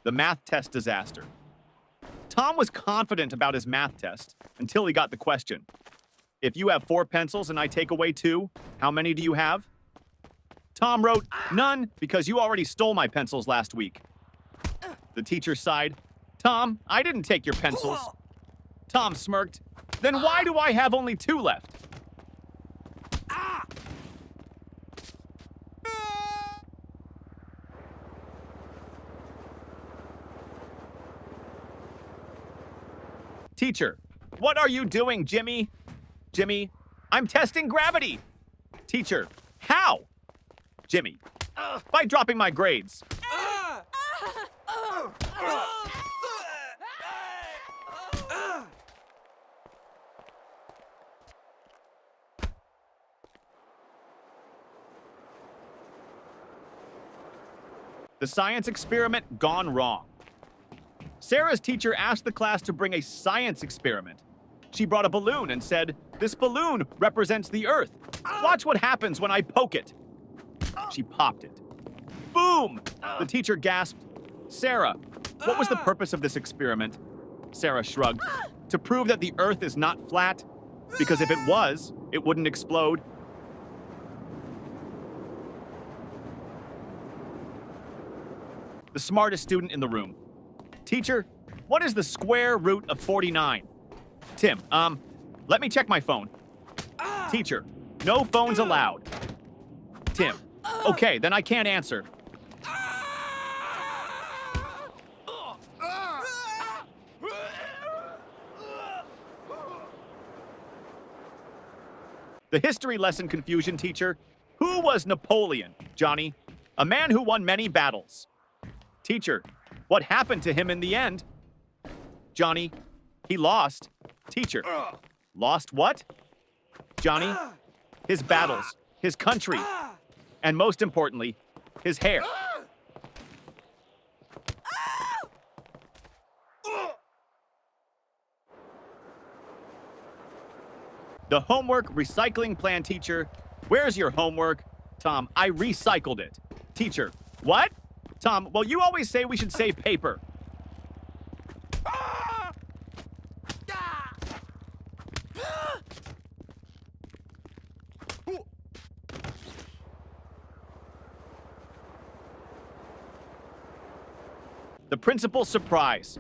The math test disaster. Tom was confident about his math test until he got the question. If you have 4 pencils and I take away 2, how many do you have? Tom wrote, none, because you already stole my pencils last week. The teacher sighed. Tom, I didn't take your pencils. Tom smirked. Then why do I have only 2 left? Teacher, what are you doing, Jimmy? Jimmy, I'm testing gravity. Teacher, how? Jimmy, by dropping my grades. The science experiment gone wrong. Sarah's teacher asked the class to bring a science experiment. She brought a balloon and said, "This balloon represents the Earth. Watch what happens when I poke it." She popped it. Boom! The teacher gasped, "Sarah, what was the purpose of this experiment?" Sarah shrugged. "To prove that the Earth is not flat, because if it was, it wouldn't explode." The smartest student in the room. Teacher, what is the square root of 49? Tim, let me check my phone. Teacher, no phones allowed. Tim, okay, then I can't answer. The history lesson confusion teacher. Who was Napoleon, Johnny? A man who won many battles. Teacher, what happened to him in the end? Johnny, he lost. Teacher, lost what? Johnny, his battles, his country, and most importantly, his hair. The homework recycling plan teacher. Where's your homework? Tom, I recycled it. Teacher, what? Tom, well, you always say we should save paper. The principal's surprise.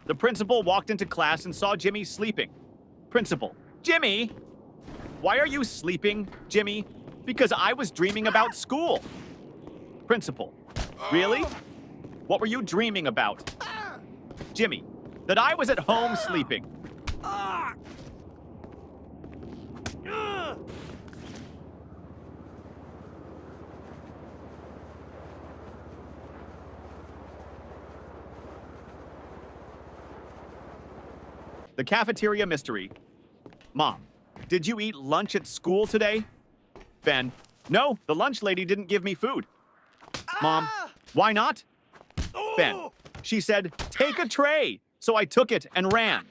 The principal walked into class and saw Jimmy sleeping. Principal, Jimmy! Why are you sleeping, Jimmy? Because I was dreaming about school. Principal, really? What were you dreaming about? Jimmy, that I was at home sleeping. The cafeteria mystery. Mom, did you eat lunch at school today? Ben, no, the lunch lady didn't give me food. Mom, why not? Ben, she said, take a tray. So I took it and ran.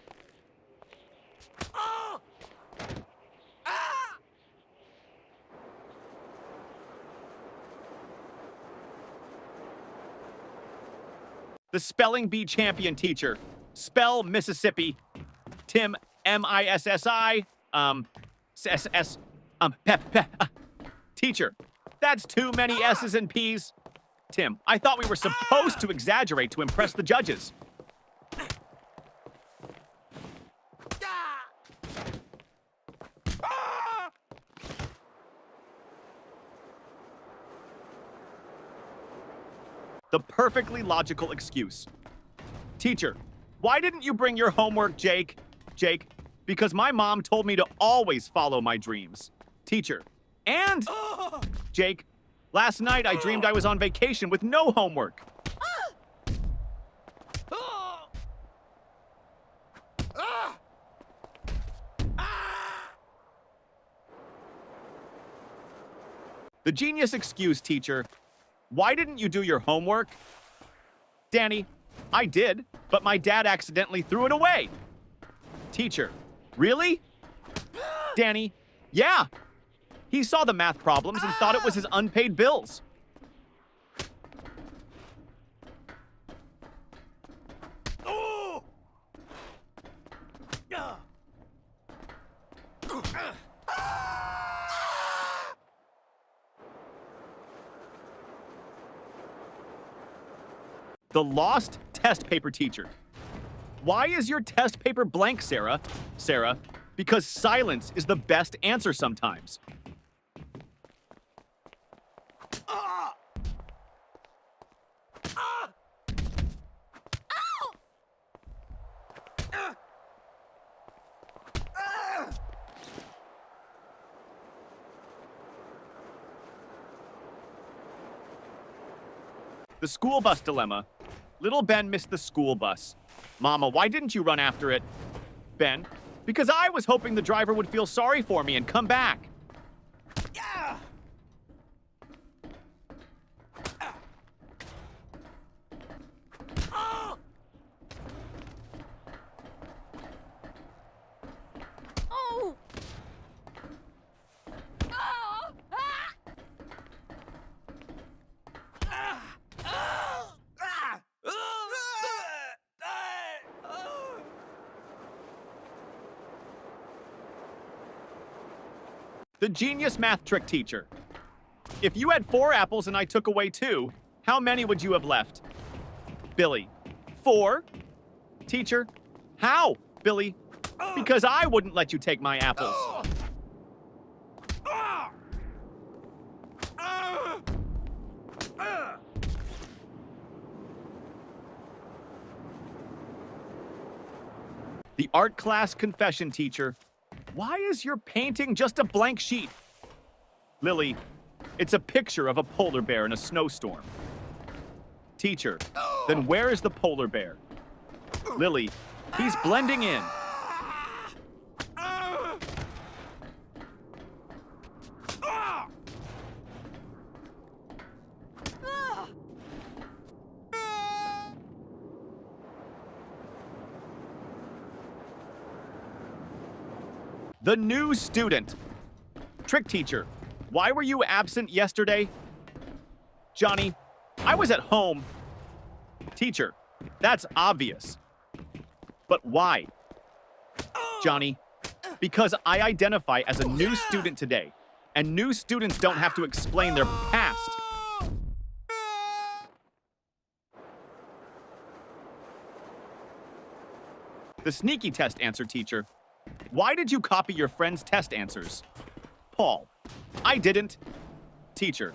The spelling bee champion teacher. Spell Mississippi. Tim, M-I-S-S-I, S-S, Teacher, that's too many S's and P's. Tim, I thought we were supposed to exaggerate to impress the judges. The perfectly logical excuse. Teacher, why didn't you bring your homework, Jake? Jake, because my mom told me to always follow my dreams. Teacher, and Jake, last night I dreamed I was on vacation with no homework. The genius excuse, teacher. Why didn't you do your homework? Danny, I did, but my dad accidentally threw it away. Teacher, really? Danny, yeah. He saw the math problems and thought it was his unpaid bills. The lost test paper teacher. Why is your test paper blank, Sarah? Sarah, because silence is the best answer sometimes. The school bus dilemma. Little Ben missed the school bus. Mama, why didn't you run after it? Ben, because I was hoping the driver would feel sorry for me and come back. Yeah. Oh. Oh. The genius math trick teacher. If you had 4 apples and I took away 2, how many would you have left? Billy, 4? Teacher, how? Billy, because I wouldn't let you take my apples. The art class confession teacher. Why is your painting just a blank sheet? Lily, it's a picture of a polar bear in a snowstorm. Teacher, then where is the polar bear? Lily, he's blending in. The new student. Trick teacher, why were you absent yesterday? Johnny, I was at home. Teacher, that's obvious. But why? Johnny, because I identify as a new student today, and new students don't have to explain their past. The sneaky test answer teacher. Why did you copy your friend's test answers? Paul, I didn't. Teacher,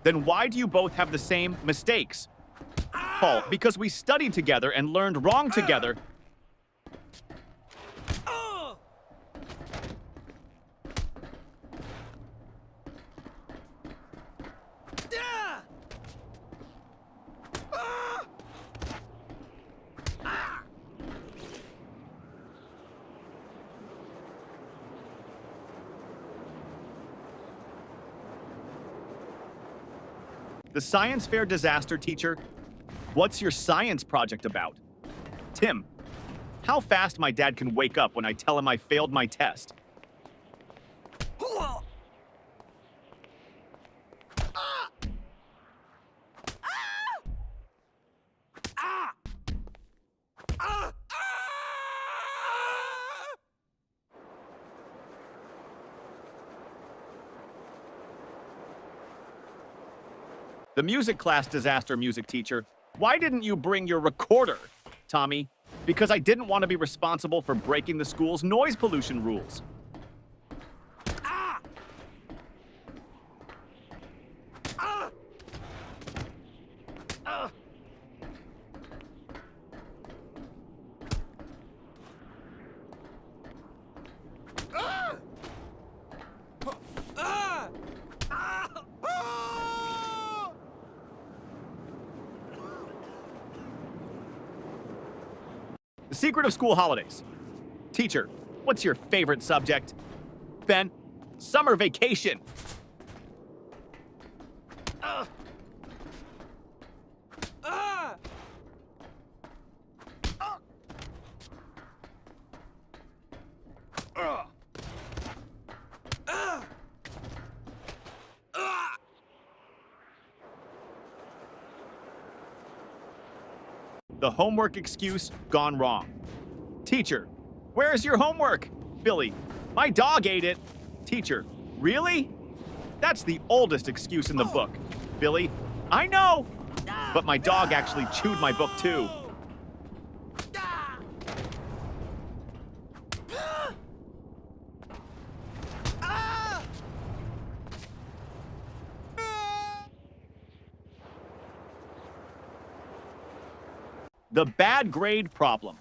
then why do you both have the same mistakes? Paul, because we studied together and learned wrong together. The science fair disaster teacher. What's your science project about? Tim, how fast my dad can wake up when I tell him I failed my test. The music class disaster music teacher. Why didn't you bring your recorder? Tommy, because I didn't want to be responsible for breaking the school's noise pollution rules. The secret of school holidays. Teacher, what's your favorite subject? Ben, summer vacation. The homework excuse gone wrong. Teacher, where's your homework? Billy, my dog ate it. Teacher, really? That's the oldest excuse in the book. Billy, I know. But my dog actually chewed my book too. The bad grade problem.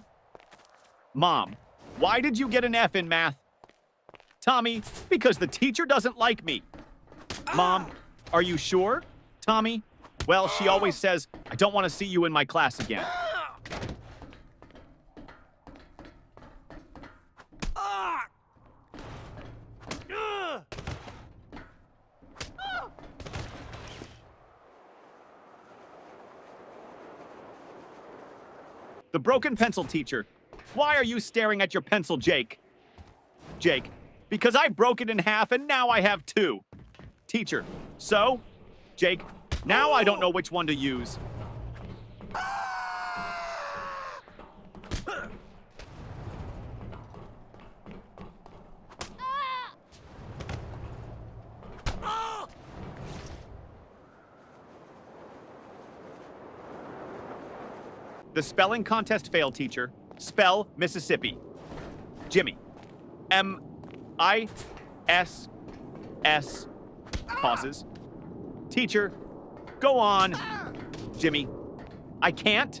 Mom, why did you get an F in math? Tommy, because the teacher doesn't like me. Mom, are you sure? Tommy, well, she always says, I don't want to see you in my class again. The broken pencil teacher. Why are you staring at your pencil, Jake? Jake, because I broke it in half and now I have two. Teacher, so? Jake, now I don't know which one to use. The spelling contest failed, teacher. Spell Mississippi. Jimmy. M-I-S-S. Pauses. Teacher, go on. Jimmy. I can't.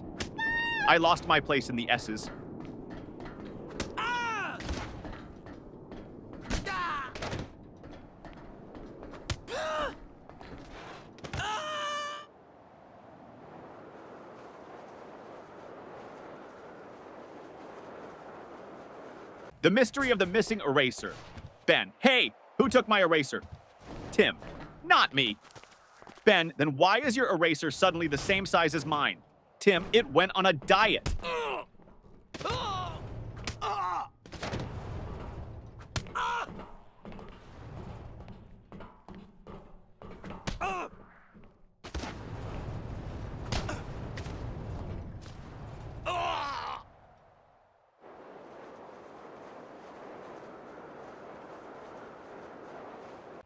I lost my place in the S's. The mystery of the missing eraser. Ben, hey, who took my eraser? Tim, not me. Ben, then why is your eraser suddenly the same size as mine? Tim, it went on a diet.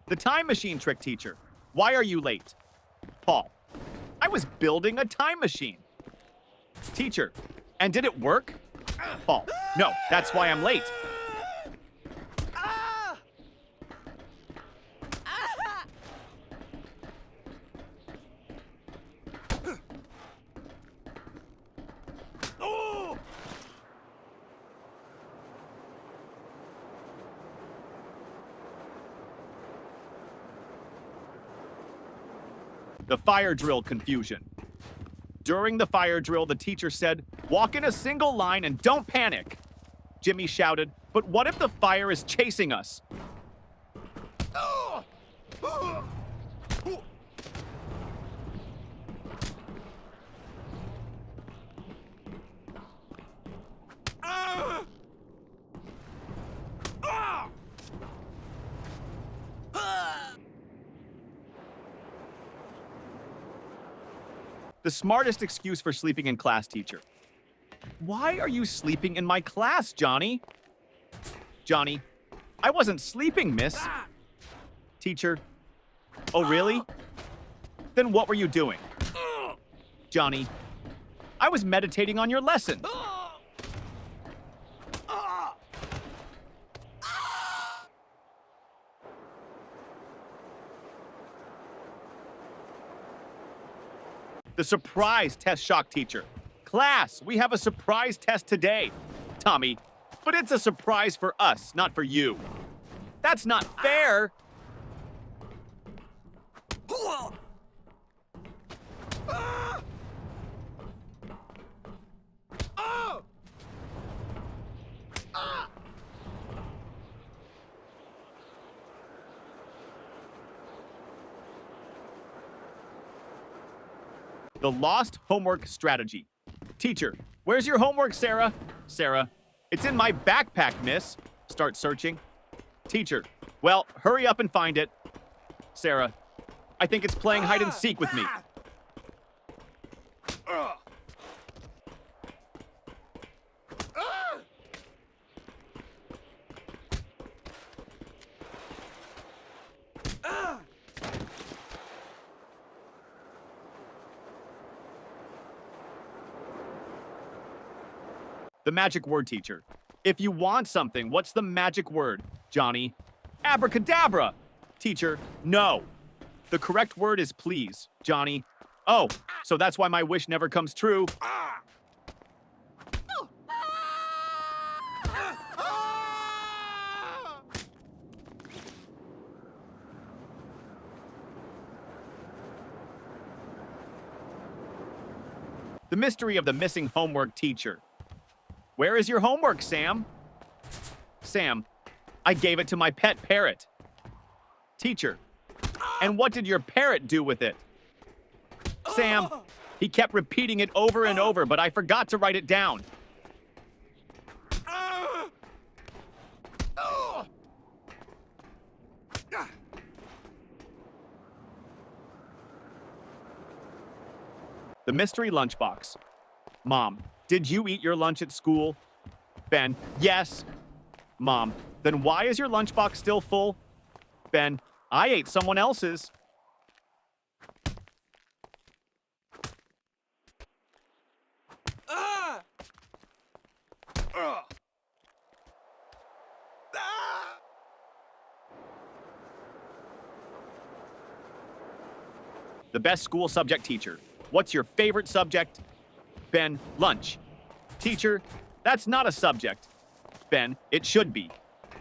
The time machine trick teacher. Why are you late? Paul. I was building a time machine. Teacher. And did it work? Paul. No, that's why I'm late. The fire drill confusion. During the fire drill, the teacher said, walk in a single line and don't panic. Jimmy shouted, but what if the fire is chasing us? The smartest excuse for sleeping in class, teacher. Why are you sleeping in my class, Johnny? Johnny, I wasn't sleeping, miss. Teacher, oh really? Then what were you doing? Johnny, I was meditating on your lesson. The surprise test shock teacher. Class, we have a surprise test today. Tommy, but it's a surprise for us, not for you. That's not fair. The lost homework strategy. Teacher, where's your homework, Sarah? Sarah, it's in my backpack, miss. Start searching. Teacher, well, hurry up and find it. Sarah, I think it's playing hide and seek with me. The magic word, teacher. If you want something, what's the magic word? Johnny. Abracadabra. Teacher, no. The correct word is please. Johnny. Oh, so that's why my wish never comes true. The mystery of the missing homework teacher. Where is your homework, Sam? Sam, I gave it to my pet parrot. Teacher, and what did your parrot do with it? Sam, he kept repeating it over and over, but I forgot to write it down. The mystery lunchbox. Mom, did you eat your lunch at school? Ben, yes. Mom, then why is your lunchbox still full? Ben, I ate someone else's. The best school subject teacher. What's your favorite subject? Ben, lunch. Teacher, that's not a subject. Ben, it should be.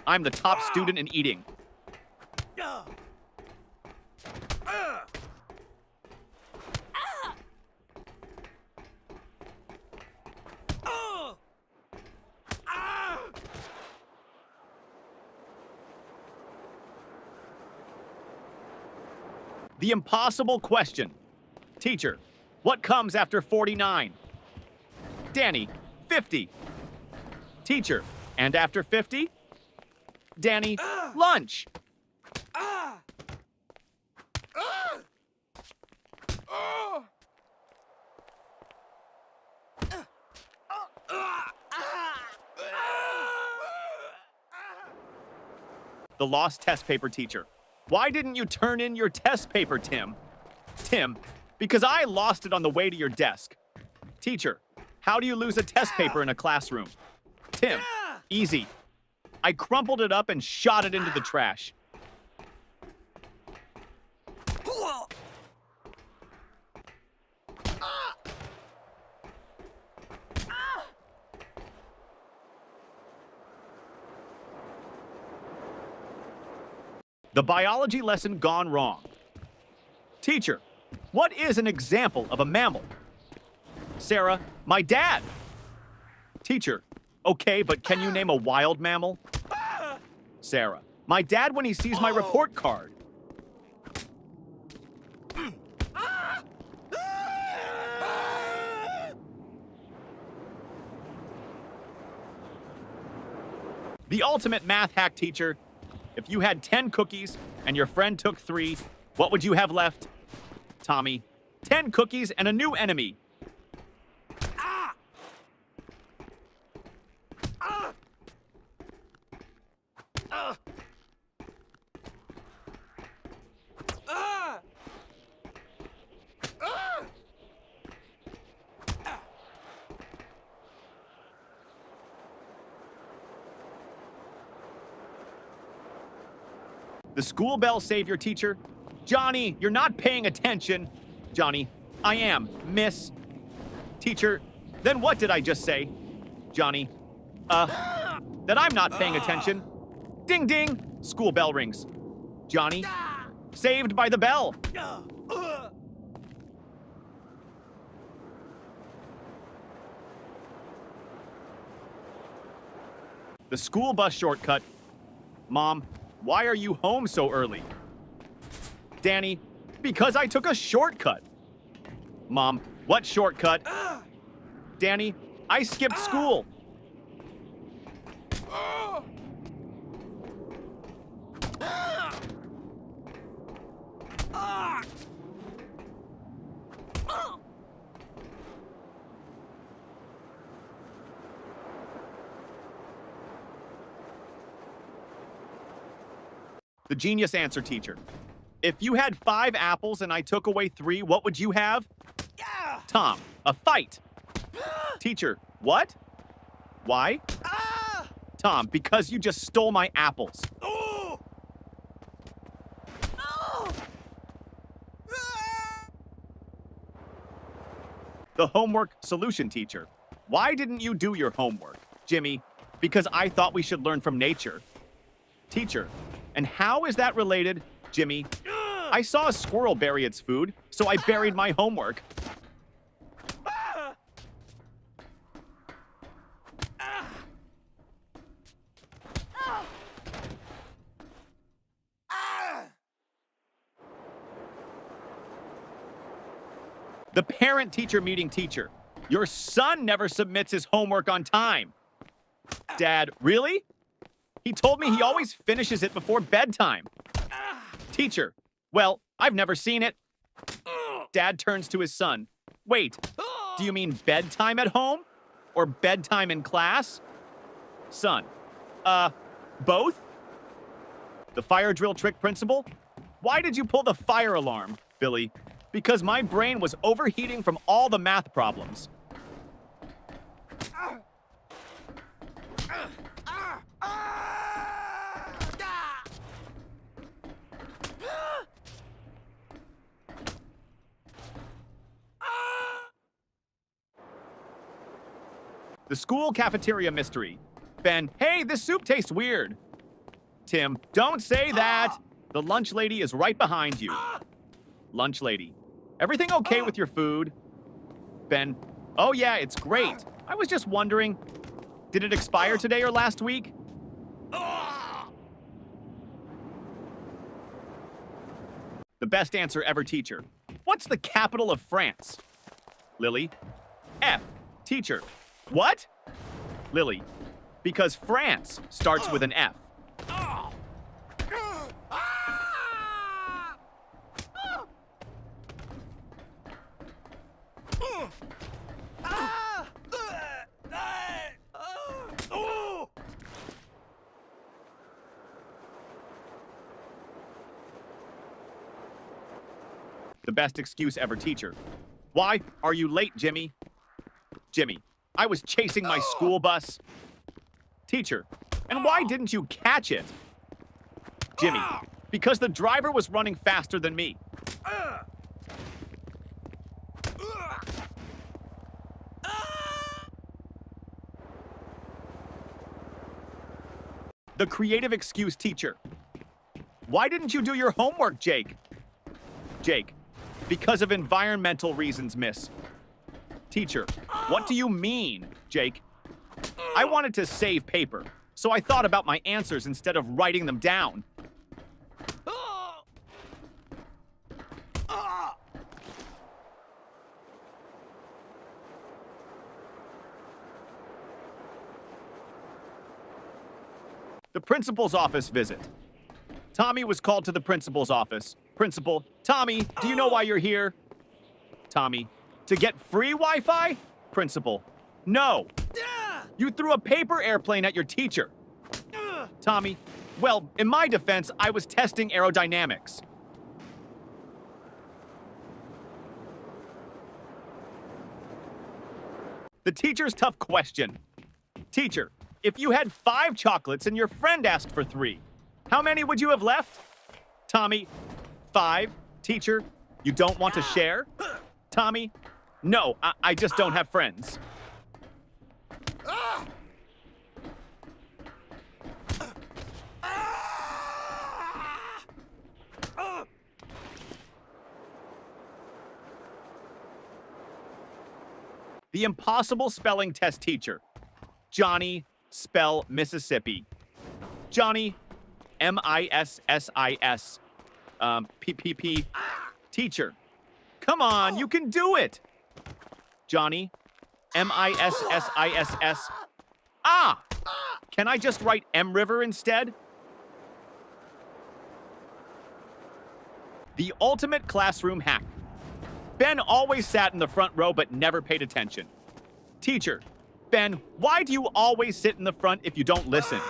I'm the top student in eating. The impossible question. Teacher, what comes after 49? Danny, 50. Teacher, and after 50? Danny, lunch. The lost test paper teacher. Why didn't you turn in your test paper, Tim? Tim, because I lost it on the way to your desk. Teacher, how do you lose a test paper in a classroom? Tim, easy. I crumpled it up and shot it into the trash. The biology lesson gone wrong. Teacher, what is an example of a mammal? Sarah, my dad. Teacher, okay, but can you name a wild mammal? Sarah, my dad when he sees my report card. The ultimate math hack teacher. If you had 10 cookies and your friend took 3, what would you have left? Tommy, 10 cookies and a new enemy. The school bell saved your teacher. Johnny, you're not paying attention. Johnny, I am, miss. Teacher, then what did I just say? Johnny, that I'm not paying attention. Ding ding, school bell rings. Johnny, saved by the bell. The school bus shortcut. Mom, why are you home so early? Danny, because I took a shortcut. Mom, what shortcut? Danny, I skipped school. The genius answer teacher. If you had 5 apples and I took away 3, what would you have? Tom, a fight. Teacher, what? Why? Tom, because you just stole my apples. The homework solution teacher. Why didn't you do your homework? Jimmy, because I thought we should learn from nature. Teacher, and how is that related? Jimmy, I saw a squirrel bury its food, so I buried my homework. The parent-teacher meeting teacher. Your son never submits his homework on time. Dad, really? He told me he always finishes it before bedtime. Teacher, well, I've never seen it. Dad turns to his son. Wait, do you mean bedtime at home? Or bedtime in class? Son, both? The fire drill trick principal? Why did you pull the fire alarm, Billy? Because my brain was overheating from all the math problems. The school cafeteria mystery. Ben, hey, this soup tastes weird. Tim, don't say that. The lunch lady is right behind you. Lunch lady, everything okay with your food? Ben, oh yeah, it's great. I was just wondering, did it expire today or last week? The best answer ever teacher. What's the capital of France? Lily, F. Teacher, what? Lily, because France starts with an F. The best excuse ever teacher. Why are you late, Jimmy? Jimmy, I was chasing my school bus. Teacher, and why didn't you catch it? Jimmy, because the driver was running faster than me. The creative excuse teacher. Why didn't you do your homework, Jake? Jake, because of environmental reasons, miss. Teacher, what do you mean, Jake? I wanted to save paper, so I thought about my answers instead of writing them down. The principal's office visit. Tommy was called to the principal's office. Principal, Tommy, do you know why you're here? Tommy, to get free Wi-Fi? Principal, no. You threw a paper airplane at your teacher. Tommy, well, in my defense, I was testing aerodynamics. The teacher's tough question. Teacher, if you had 5 chocolates and your friend asked for 3, how many would you have left? Tommy, 5. Teacher, you don't want to share? Tommy, no, I just don't have friends. The impossible spelling test teacher. Johnny, spell Mississippi. Johnny, M-I-S-S-I-S. P-P-P. Teacher, come on, you can do it. Johnny, M-I-S-S-I-S-S. Ah! Can I just write M River instead? The ultimate classroom hack. Ben always sat in the front row but never paid attention. Teacher, Ben, why do you always sit in the front if you don't listen?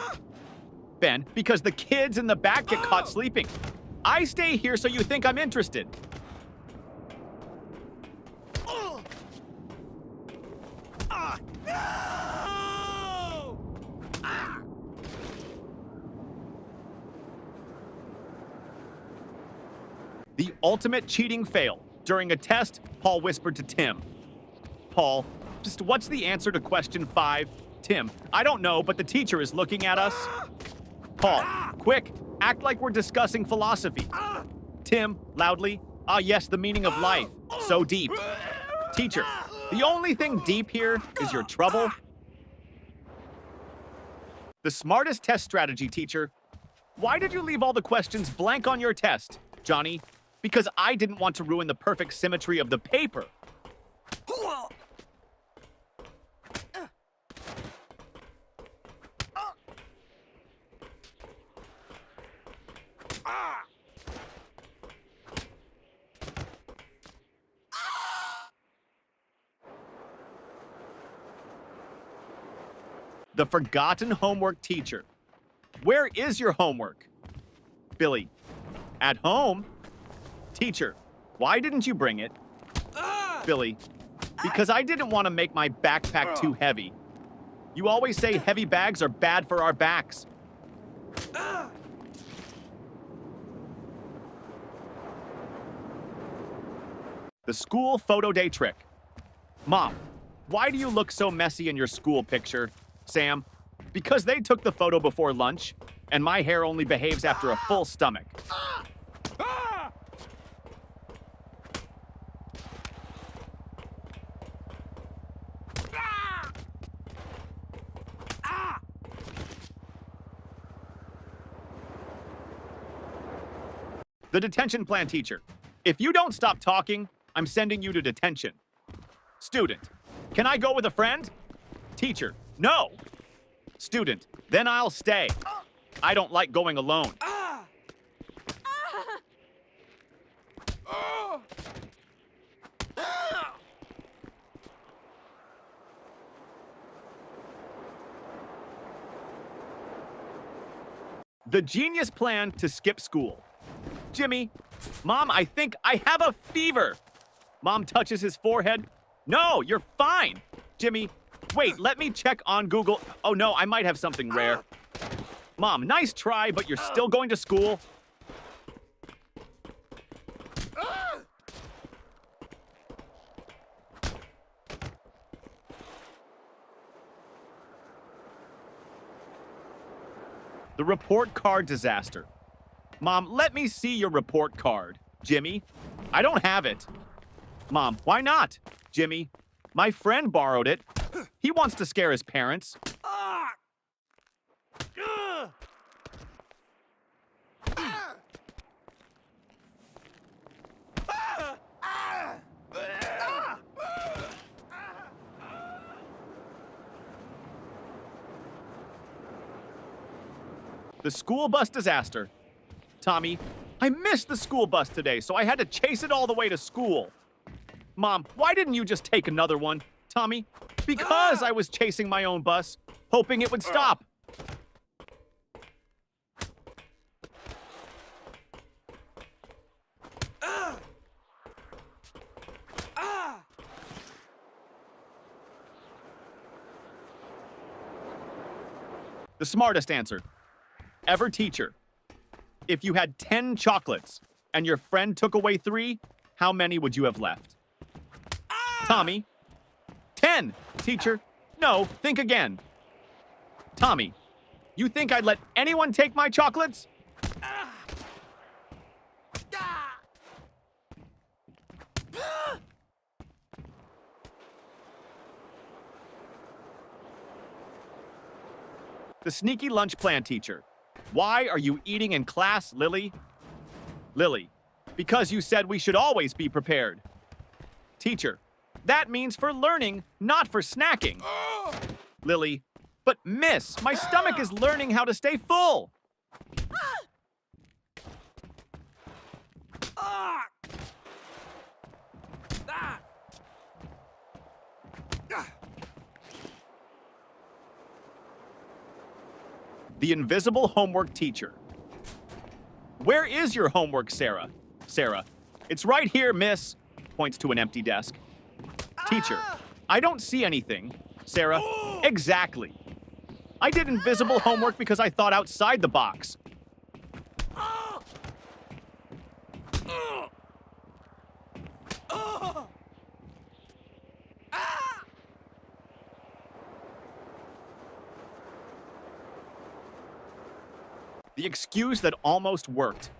Ben, because the kids in the back get caught sleeping. I stay here so you think I'm interested. The ultimate cheating fail. During a test, Paul whispered to Tim. Paul, just what's the answer to question 5? Tim, I don't know, but the teacher is looking at us. Paul, quick, act like we're discussing philosophy. Tim, loudly, ah yes, the meaning of life. So deep. Teacher, the only thing deep here is your trouble. The smartest test strategy, teacher. Why did you leave all the questions blank on your test, Johnny? Because I didn't want to ruin the perfect symmetry of the paper. The forgotten homework teacher. Where is your homework? Billy, at home? Teacher, why didn't you bring it? Billy, because I didn't want to make my backpack too heavy. You always say heavy bags are bad for our backs. The school photo day trick. Mom, why do you look so messy in your school picture? Sam, because they took the photo before lunch, and my hair only behaves after a full stomach. The detention plan teacher. If you don't stop talking, I'm sending you to detention. Student, can I go with a friend? Teacher, no. Student, then I'll stay. I don't like going alone. The genius plan to skip school. Jimmy, Mom, I think I have a fever. Mom touches his forehead. No, you're fine. Jimmy, wait, let me check on Google. Oh no, I might have something rare. Mom, nice try, but you're still going to school. The report card disaster. Mom, let me see your report card. Jimmy, I don't have it. Mom, why not? Jimmy, my friend borrowed it. He wants to scare his parents. The school bus disaster. Tommy, I missed the school bus today, so I had to chase it all the way to school. Mom, why didn't you just take another one? Tommy, because I was chasing my own bus, hoping it would stop. The smartest answer. Ever teacher. If you had 10 chocolates and your friend took away 3, how many would you have left? Tommy. 10, teacher. No, think again. Tommy, you think I'd let anyone take my chocolates? The sneaky lunch plan teacher. Why are you eating in class, Lily? Lily, because you said we should always be prepared. Teacher, that means for learning, not for snacking. Lily, but miss, my stomach is learning how to stay full. The invisible homework teacher. Where is your homework, Sarah? Sarah, it's right here, miss. Points to an empty desk. Teacher, I don't see anything. Sarah, exactly. I did invisible homework because I thought outside the box. The excuse that almost worked.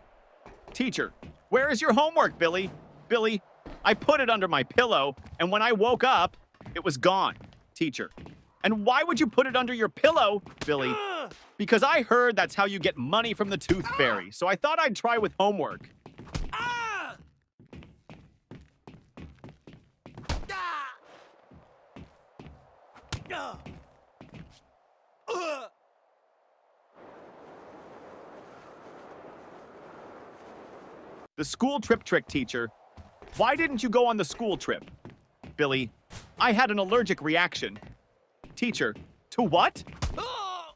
Teacher, where is your homework, Billy? Billy, I put it under my pillow, and when I woke up, it was gone. Teacher, and why would you put it under your pillow, Billy? Because I heard that's how you get money from the Tooth Fairy, so I thought I'd try with homework. The school trip trick, teacher. Why didn't you go on the school trip? Billy, I had an allergic reaction. Teacher, to what?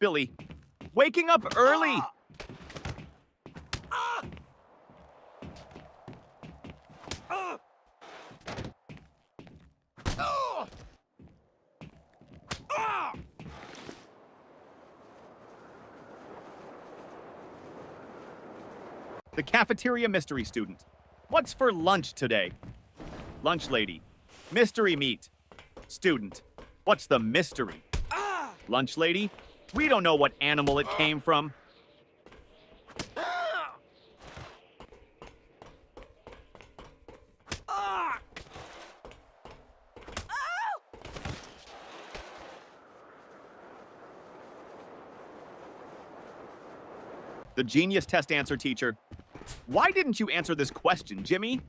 Billy, waking up early. The cafeteria mystery student. What's for lunch today? Lunch lady. Mystery meat. Student. What's the mystery? Lunch lady. We don't know what animal it came from. The genius test answer, teacher. Why didn't you answer this question, Jimmy?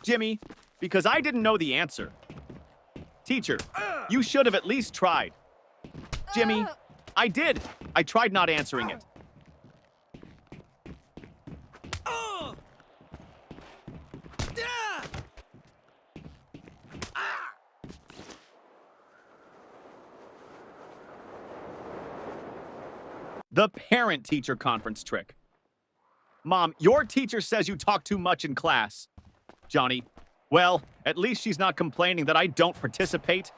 Jimmy, because I didn't know the answer. Teacher, you should have at least tried. Jimmy, I did. I tried not answering it. The parent-teacher conference trick. Mom, your teacher says you talk too much in class. Johnny, well, at least she's not complaining that I don't participate.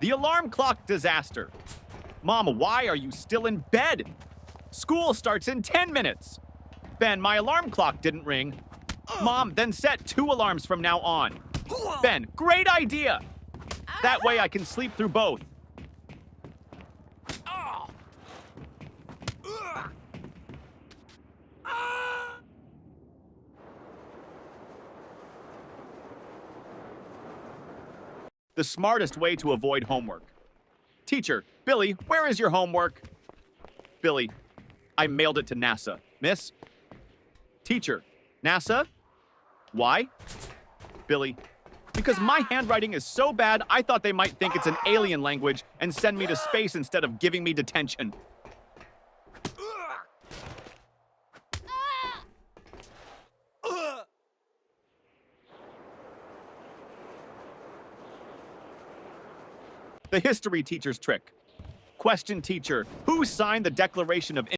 The alarm clock disaster. Mom, why are you still in bed? School starts in 10 minutes. Ben, my alarm clock didn't ring. Mom, then set 2 alarms from now on. Ben, great idea. That way I can sleep through both. The smartest way to avoid homework. Teacher, Billy, where is your homework? Billy, I mailed it to NASA. Miss? Teacher, NASA? Why? Billy, because my handwriting is so bad, I thought they might think it's an alien language and send me to space instead of giving me detention. The history teacher's trick. Question, teacher, who signed the Declaration of